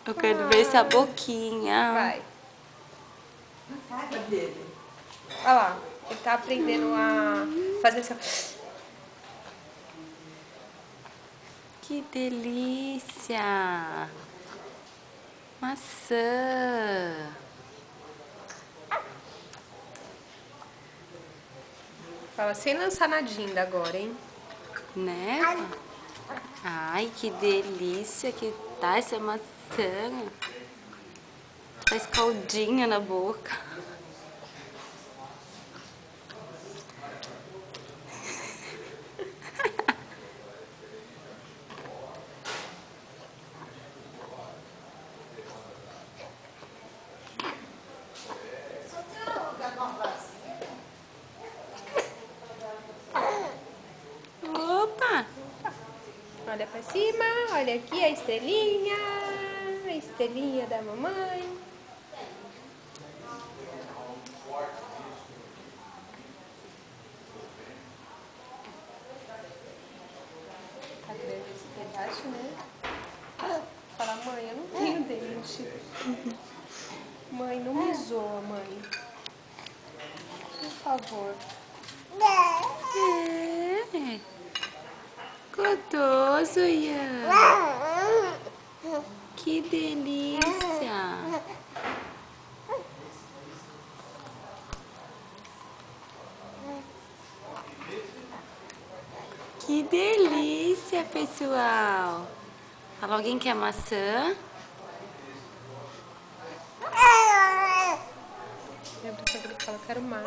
Eu quero ver essa boquinha. Vai. A cara dele. Olha lá. Ele tá aprendendo a fazer assim. Que delícia! Maçã! Fala sem lançar nadinha ainda agora, hein? Né? Ai, que delícia que tá essa maçã. Faz caldinha na boca. Opa! Olha pra cima, olha aqui a estrelinha da mamãe. Tá grande esse pedaço, né? Fala, mãe, eu não tenho dente. Mãe, não me zoa, mãe. Por favor. É. Gostoso, Ian. Que delícia. Que delícia, pessoal. Fala, alguém quer maçã? Lembra quando ele fala, quero mais.